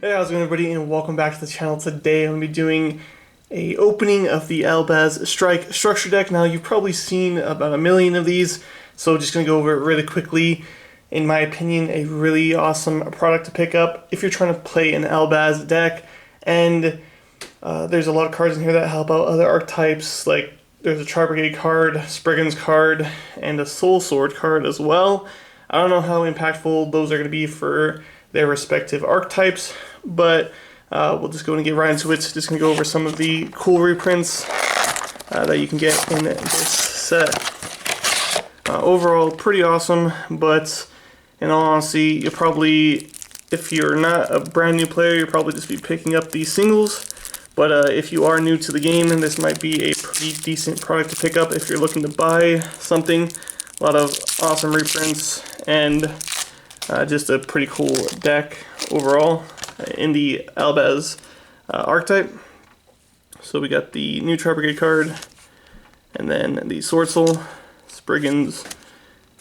Hey, how's it going, everybody, and welcome back to the channel. Today I'm going to be doing a opening of the Albaz Strike structure deck. Now, you've probably seen about a million of these, so just going to go over it really quickly. In my opinion, a really awesome product to pick up if you're trying to play an Albaz deck. And there's a lot of cards in here that help out other archetypes, like there's a Tri Brigade card, Spriggan's card, and a Soul Sword card as well. I don't know how impactful those are going to be for their respective archetypes, but we'll just go and get right into it. Just going to go over some of the cool reprints that you can get in this set. Overall, pretty awesome, but in all honesty, you'll probably, if you're not a brand new player, you'll probably just be picking up these singles. But if you are new to the game, then this might be a pretty decent product to pick up if you're looking to buy something. A lot of awesome reprints and just a pretty cool deck overall in the Albaz archetype. So we got the new Tri Brigade card, and then the Sword Soul, Spriggan's,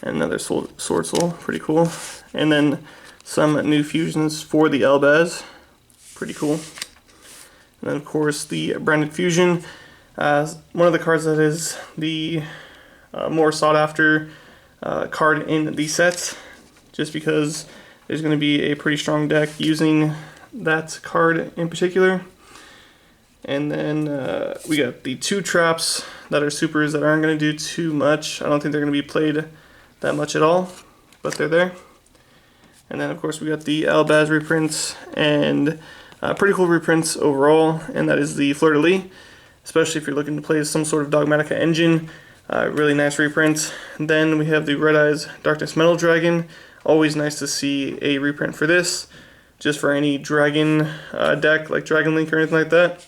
and another Sword Soul, pretty cool. And then some new fusions for the Albaz, pretty cool. And then of course the branded fusion, one of the cards that is the more sought after card in the set, just because there's going to be a pretty strong deck using that card in particular. And then we got the two traps that are supers that aren't going to do too much. I don't think they're going to be played that much at all, but they're there. And then of course we got the Albaz reprints, and pretty cool reprints overall, and that is the Fleur-de-Lis, especially if you're looking to play some sort of Dogmatica engine. Really nice reprint. And then we have the Red Eyes Darkness Metal Dragon. Always nice to see a reprint for this, just for any dragon deck, like Dragon Link or anything like that.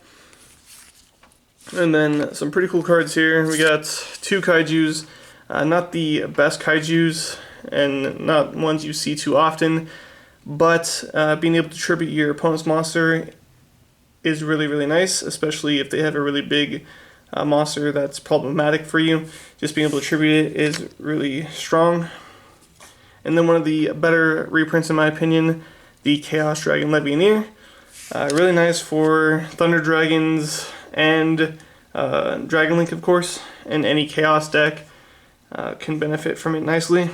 And then some pretty cool cards here. We got two kaijus, not the best kaijus, and not ones you see too often, but being able to tribute your opponent's monster is really, really nice, especially if they have a really big monster that's problematic for you. Just being able to tribute it is really strong. And then one of the better reprints in my opinion, the Chaos Dragon Legionnaire. Really nice for Thunder Dragons and Dragon Link, of course, and any Chaos deck can benefit from it nicely.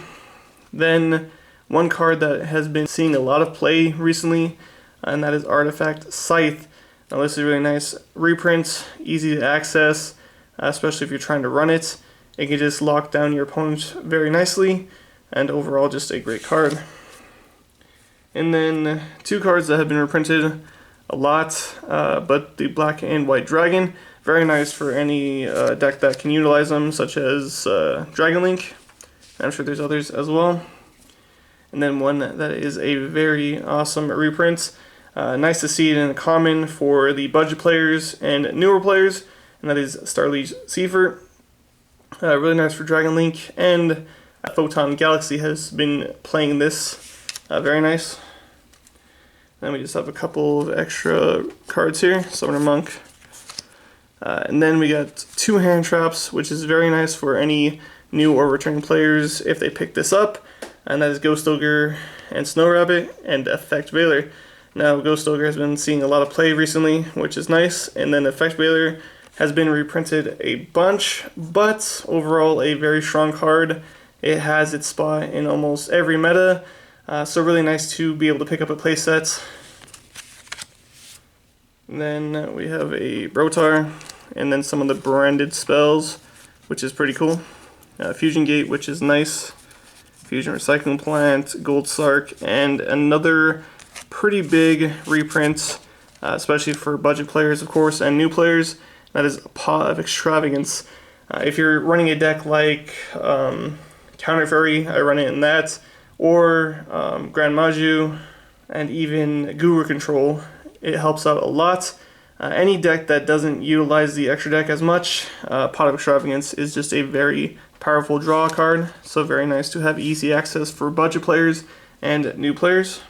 Then one card that has been seeing a lot of play recently, and that is Artifact Scythe. Now this is a really nice reprint, easy to access, especially if you're trying to run it. It can just lock down your opponent very nicely, and overall just a great card. And then two cards that have been reprinted a lot, but the Black and White Dragon, very nice for any deck that can utilize them, such as Dragon Link. I'm sure there's others as well. And then one that is a very awesome reprint. Nice to see it in a common for the budget players and newer players, and that is Starliege Seifert. Really nice for Dragon Link, and Photon Galaxy has been playing this very nice. Then we just have a couple of extra cards here, Summoner Monk. And then we got two hand traps, which is very nice for any new or returning players if they pick this up, and that is Ghost Ogre and Snow Rabbit and Effect Veiler. Now Ghost Ogre has been seeing a lot of play recently, which is nice, and then Effect Veiler has been reprinted a bunch, but overall a very strong card. It has its spot in almost every meta, so really nice to be able to pick up a playset. Then we have a Brotar, and then some of the branded spells, which is pretty cool. Fusion Gate, which is nice. Fusion Recycling Plant, Gold Sark, and another pretty big reprint, especially for budget players, of course, and new players. That is Paw of Extravagance. If you're running a deck like Counter Fairy, I run it in that, or Grand Maju, and even Guru Control, it helps out a lot. Any deck that doesn't utilize the extra deck as much, Pot of Extravagance is just a very powerful draw card, so very nice to have easy access for budget players and new players.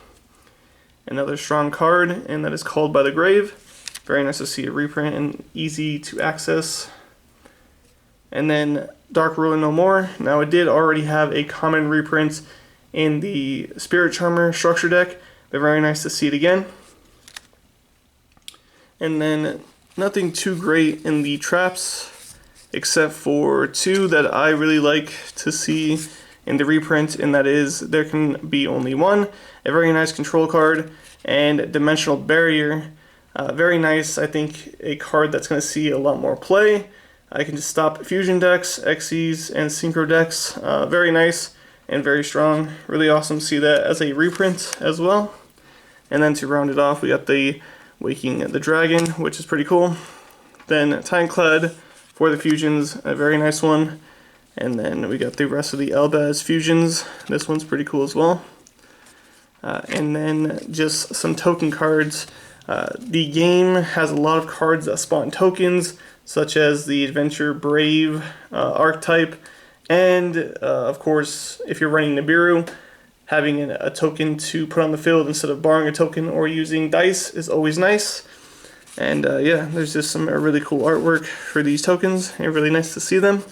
Another strong card, and that is Called by the Grave. Very nice to see a reprint and easy to access. And then Dark Ruler No More. Now it did already have a common reprint in the Spirit Charmer structure deck, but very nice to see it again. And then nothing too great in the traps, except for 2 that I really like to see in the reprint, and that is there can be only 1, a very nice control card, and Dimensional Barrier. Very nice, I think a card that's going to see a lot more play. I can just stop fusion decks, Xyz, and synchro decks. Very nice and very strong. Really awesome to see that as a reprint as well. And then to round it off, we got the Waking the Dragon, which is pretty cool. Then Timeclad for the fusions, a very nice one. And then we got the rest of the albaz fusions. This one's pretty cool as well. And then just some token cards. The game has a lot of cards that spawn tokens, such as the Adventure Brave archetype. And of course, if you're running Nibiru, having a token to put on the field instead of borrowing a token or using dice is always nice. And yeah, there's just some really cool artwork for these tokens, and really nice to see them.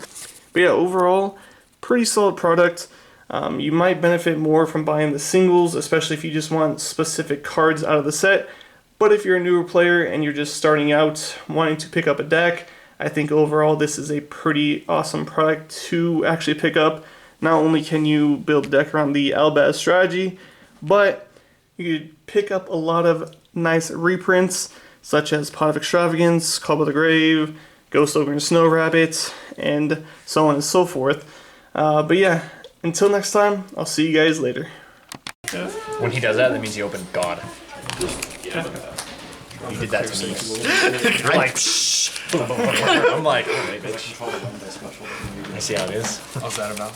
But yeah, overall, pretty solid product. You might benefit more from buying the singles, especially if you just want specific cards out of the set. But if you're a newer player and you're just starting out wanting to pick up a deck, I think overall this is a pretty awesome product to actually pick up. Not only can you build a deck around the albaz strategy, but you could pick up a lot of nice reprints, such as Pot of Extravagance, Call by the Grave, Ghost Ogre and Snow Rabbit, and so on and so forth. But yeah, until next time, I'll see you guys later. When he does that, that means he opened God. He did that to me. You're like, shh. I'm like, oh, wait, bitch. I see how it is. What's that about?